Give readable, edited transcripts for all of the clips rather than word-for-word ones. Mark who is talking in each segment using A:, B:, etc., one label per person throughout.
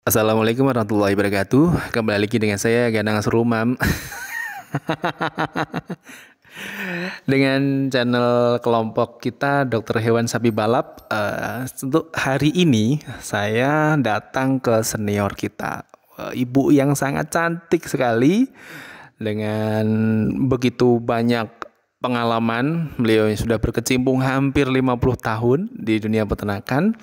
A: Assalamualaikum warahmatullahi wabarakatuh. Kembali lagi dengan saya Ganang Serumam dengan channel kelompok kita Dokter Hewan Sapi Balap. Untuk hari ini saya datang ke senior kita, ibu yang sangat cantik sekali dengan begitu banyak pengalaman. Beliau yang sudah berkecimpung hampir 50 tahun di dunia peternakan.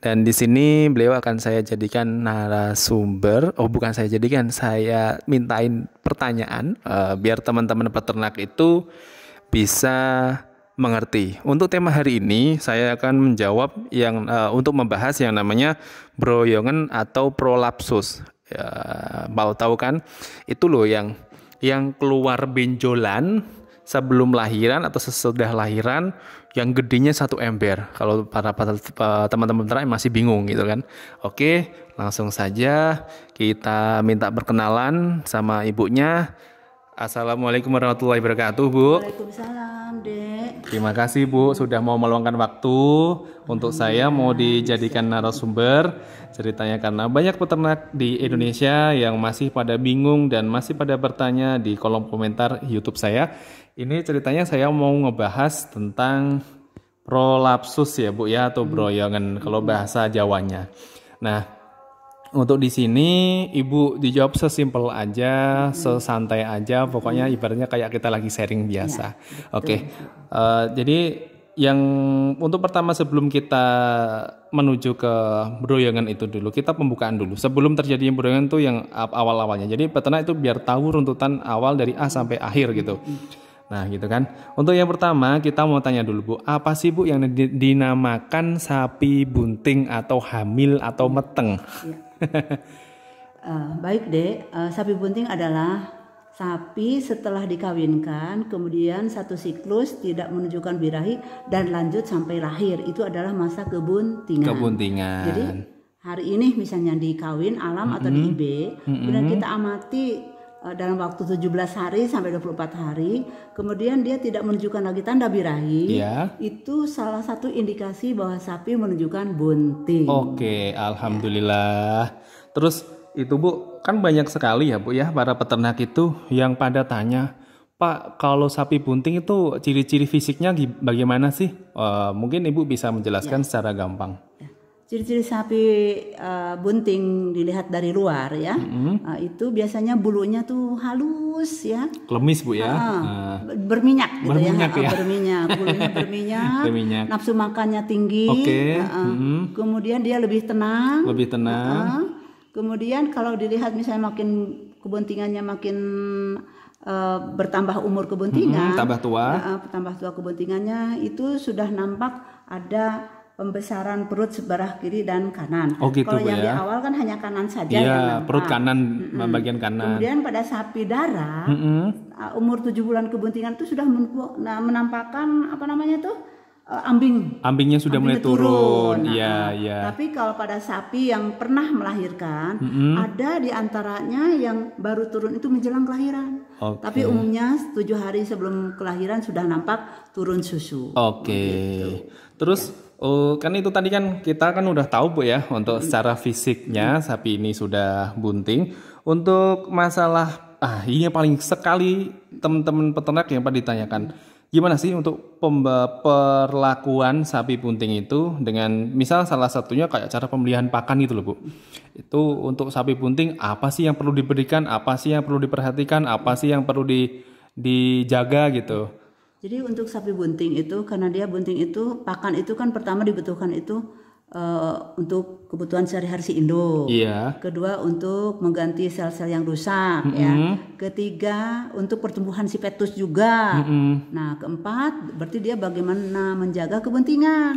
A: Dan di sini beliau akan saya jadikan narasumber. Oh, bukan saya jadikan, saya mintain pertanyaan biar teman-teman peternak itu bisa mengerti. Untuk tema hari ini saya akan menjawab yang untuk membahas yang namanya broyongan atau prolapsus. Ya, mau tahu kan? Itu loh yang keluar benjolan sebelum lahiran atau sesudah lahiran yang gedenya 1 ember. Kalau para teman-teman peternak masih bingung gitu kan. Oke, langsung saja kita minta perkenalan sama ibunya. Assalamualaikum warahmatullahi wabarakatuh, Bu.
B: Waalaikumsalam, Dek.
A: Terima kasih, Bu, sudah mau meluangkan waktu untuk saya mau dijadikan narasumber ceritanya, karena banyak peternak di Indonesia yang masih pada bingung dan masih pada bertanya di kolom komentar YouTube saya. Ini ceritanya saya mau ngebahas tentang prolapsus ya, Bu ya, atau broyongan kalau bahasa Jawanya. Nah, untuk di sini Ibu dijawab sesimpel aja, sesantai aja, pokoknya ibaratnya kayak kita lagi sharing biasa. Oke. Jadi yang untuk pertama sebelum kita menuju ke broyongan itu dulu, kita pembukaan dulu. Sebelum terjadi broyongan itu yang awal-awalnya. Jadi peternak itu biar tahu runtutan awal dari A sampai akhir gitu. Nah gitu kan. Untuk yang pertama kita mau tanya dulu, Bu, apa sih, Bu, yang dinamakan sapi bunting atau hamil atau meteng?
B: Baik, Dek. Sapi bunting adalah sapi setelah dikawinkan, kemudian satu siklus tidak menunjukkan birahi dan lanjut sampai lahir. Itu adalah masa kebuntingan. Jadi hari ini misalnya dikawin alam atau di IB, kemudian kita amati dalam waktu 17 hari sampai 24 hari, kemudian dia tidak menunjukkan lagi tanda birahi, itu salah satu indikasi bahwa sapi menunjukkan bunting.
A: Oke, alhamdulillah. Terus itu, Bu, kan banyak sekali ya, Bu ya, para peternak itu yang pada tanya, Pak, kalau sapi bunting itu ciri-ciri fisiknya bagaimana sih? Mungkin Ibu bisa menjelaskan secara gampang.
B: Ciri-ciri sapi bunting dilihat dari luar ya, itu biasanya bulunya tuh halus ya,
A: klemis, Bu ya,
B: berminyak gitu,
A: berminyak ya.
B: Berminyak, bulunya berminyak, nafsu makannya tinggi, kemudian dia lebih tenang, kemudian kalau dilihat misalnya makin kebuntingannya makin bertambah umur kebuntingan, tambah tua kebuntingannya, itu sudah nampak ada pembesaran perut sebelah kiri dan kanan.
A: Gitu,
B: kalau yang
A: ya,
B: di awal kan hanya kanan saja
A: yang
B: nampak.
A: Perut kanan, bagian kanan.
B: Kemudian pada sapi darah, umur 7 bulan kebuntingan itu sudah menampakkan apa namanya tuh, ambingnya
A: sudah mulai turun.
B: Tapi kalau pada sapi yang pernah melahirkan, ada di antaranya yang baru turun itu menjelang kelahiran. Tapi umumnya 7 hari sebelum kelahiran sudah nampak turun susu.
A: Gitu. Terus kan itu tadi kan kita kan udah tahu, Bu ya, untuk secara fisiknya sapi ini sudah bunting. Untuk masalah ini paling sekali teman-teman peternak yang pada ditanyakan, gimana sih untuk perlakuan sapi bunting itu dengan misal salah satunya kayak cara pembelian pakan itu loh, Bu. Itu untuk sapi bunting apa sih yang perlu diberikan, apa sih yang perlu diperhatikan, apa sih yang perlu dijaga gitu.
B: Jadi untuk sapi bunting itu, karena dia bunting itu, pakan itu kan pertama dibutuhkan itu untuk kebutuhan sehari-hari si induk. Kedua untuk mengganti sel-sel yang rusak, ya. Ketiga untuk pertumbuhan si petus juga. Nah, keempat berarti dia bagaimana menjaga kebuntingan.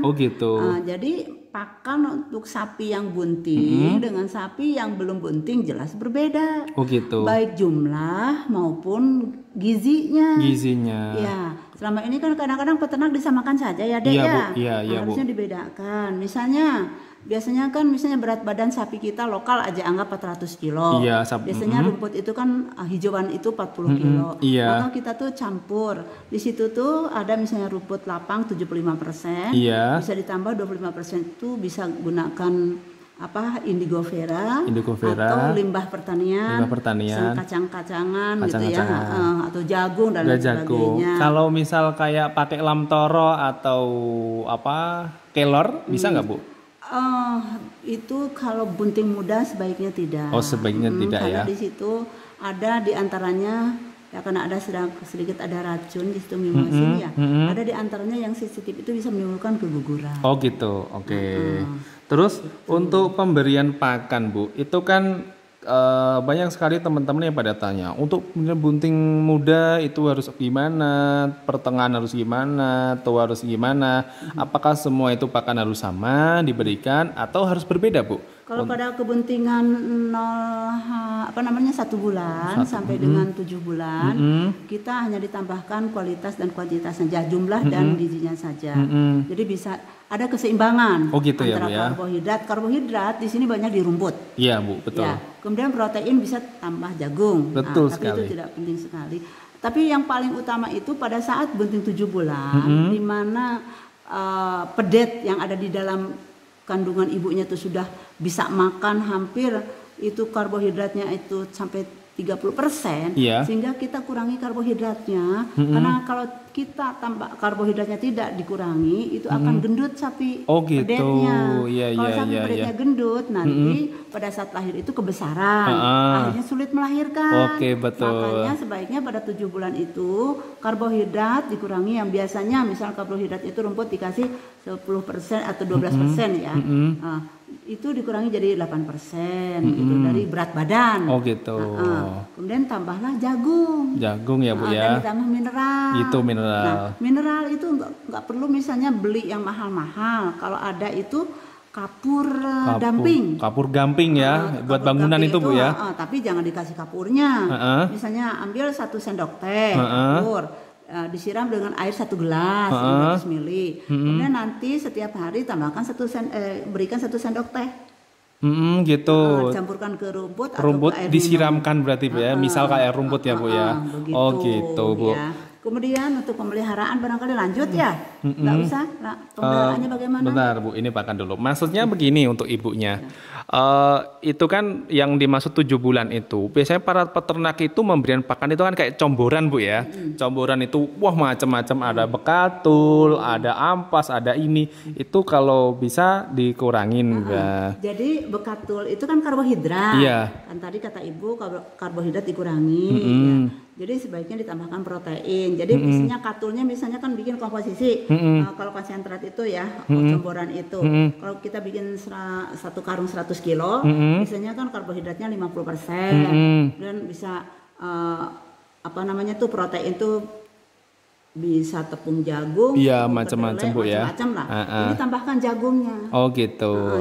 B: Jadi pakan untuk sapi yang bunting dengan sapi yang belum bunting jelas berbeda. Baik jumlah maupun gizinya. Ya, selama ini kan kadang-kadang peternak disamakan saja ya, Dek, ya. Harusnya dibedakan. Biasanya kan berat badan sapi kita lokal aja anggap 400 kilo. Biasanya rumput itu kan hijauan itu 40 kilo. Maka kita tuh campur. Di situ tuh ada misalnya rumput lapang 75%. Bisa ditambah 25% itu bisa gunakan indigo vera atau limbah pertanian, kacang-kacangan gitu ya, atau jagung dan sebagainya.
A: Kalau misal kayak pakai lamtoro atau kelor bisa nggak Bu?
B: Itu kalau bunting muda sebaiknya tidak.
A: Oh, sebaiknya tidak ya.
B: Karena di situ ada di antaranya ya, karena ada sedikit ada racun di situ mimosin ya. Ada di antaranya yang sensitif itu bisa menimbulkan keguguran.
A: Oh gitu, oke. Terus untuk pemberian pakan Bu, itu kan banyak sekali teman-teman yang pada tanya, untuk bunting muda itu harus gimana, pertengahan harus gimana, tua harus gimana, apakah semua itu pakan harus sama diberikan atau harus berbeda Bu?
B: Kalau pada kebuntingan 1 bulan sampai dengan 7 bulan, kita hanya ditambahkan kualitas dan kuantitasnya saja, jumlah dan gizinya saja. Jadi bisa ada keseimbangan
A: Bu,
B: antara
A: ya?
B: Karbohidrat di sini banyak di rumput.
A: Iya Bu, betul. Ya.
B: Kemudian protein bisa tambah jagung.
A: Betul
B: tapi
A: sekali.
B: itu tidak penting sekali. Tapi yang paling utama itu pada saat bunting 7 bulan, di mana pedet yang ada di dalam kandungan ibunya itu sudah bisa makan hampir itu karbohidratnya itu sampai 30%, sehingga kita kurangi karbohidratnya, karena kalau kita tambah karbohidratnya tidak dikurangi itu akan gendut sapi pedetnya. Kalau sapi pedetnya gendut, nanti pada saat lahir itu kebesaran, akhirnya sulit melahirkan. Makanya sebaiknya pada 7 bulan itu karbohidrat dikurangi, yang biasanya misal karbohidrat itu rumput dikasih 10% atau 12% ya. Itu dikurangi jadi 8% gitu dari berat badan. Kemudian tambahlah jagung.
A: Jagung ya Bu
B: ya. Dan ditambah mineral.
A: Itu mineral.
B: Nah, mineral itu nggak perlu misalnya beli yang mahal-mahal. Kalau ada itu kapur gamping.
A: Kapur gamping ya, buat bangunan itu Bu ya.
B: Tapi jangan dikasih kapurnya. Misalnya ambil 1 sendok teh kapur. Disiram dengan air 1 gelas 500 ml. Kemudian nanti setiap hari tambahkan berikan 1 sendok teh.
A: Gitu.
B: Campurkan ke rumput
A: atau
B: ke air
A: disiramkan minum. Berarti Bu ya. Misal kayak rumput ya Bu ya. Gitu Bu.
B: Ya. Kemudian untuk pemeliharaan barangkali lanjut ya. Nggak usah. Nah, pemeliharaannya bagaimana?
A: Bentar Bu, ini pakan dulu. Maksudnya begini untuk ibunya. Itu kan yang dimaksud 7 bulan itu. Biasanya para peternak itu memberikan pakan itu kan kayak comboran Bu ya. Comboran itu wah macam-macam, ada bekatul, ada ampas, ada ini. Itu kalau bisa dikurangin ya.
B: Jadi bekatul itu kan karbohidrat. Kan tadi kata Ibu karbohidrat dikurangi ya. Jadi sebaiknya ditambahkan protein. Jadi biasanya katulnya misalnya kan bikin komposisi. Kalau konsentrat itu ya, comboran itu. Kalau kita bikin 1 karung 100 kilo, biasanya kan karbohidratnya 50%. Dan bisa protein tuh bisa tepung jagung,
A: macam-macam Bu ya.
B: Macam-macam lah. Ini tambahkan jagungnya.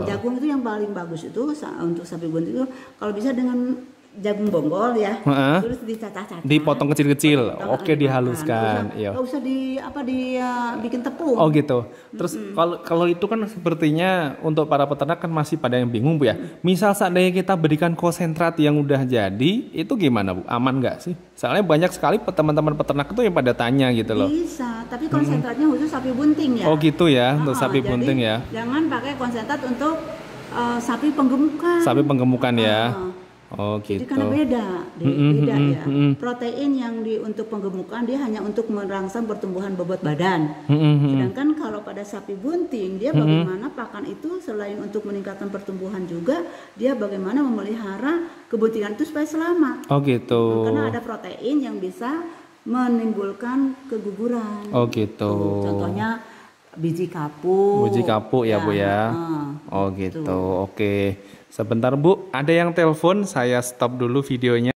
B: Jagung itu yang paling bagus itu untuk sapi bunting itu kalau bisa dengan jagung bonggol ya, terus dicacah-cacah,
A: dipotong kecil-kecil, dihaluskan,
B: nggak usah bikin tepung.
A: Gitu. Terus kalau itu kan sepertinya untuk para peternak kan masih pada yang bingung Bu ya. Misal seandainya kita berikan konsentrat yang udah jadi, itu gimana Bu? Aman nggak sih? Soalnya banyak sekali teman-teman peternak itu yang pada tanya gitu loh.
B: Bisa, tapi konsentratnya khusus sapi bunting ya.
A: Gitu ya, untuk sapi bunting ya.
B: Jangan pakai konsentrat untuk sapi penggemukan.
A: Sapi penggemukan ya.
B: Jadi karena beda ya. Protein yang untuk penggemukan dia hanya untuk merangsang pertumbuhan bobot badan. Sedangkan kalau pada sapi bunting dia bagaimana pakan itu selain untuk meningkatkan pertumbuhan juga dia bagaimana memelihara kebuntingan itu supaya selamat. Karena ada protein yang bisa menimbulkan keguguran. Contohnya biji kapuk.
A: Ya Bu ya. Gitu. Oke. Sebentar Bu, ada yang telepon, saya stop dulu videonya.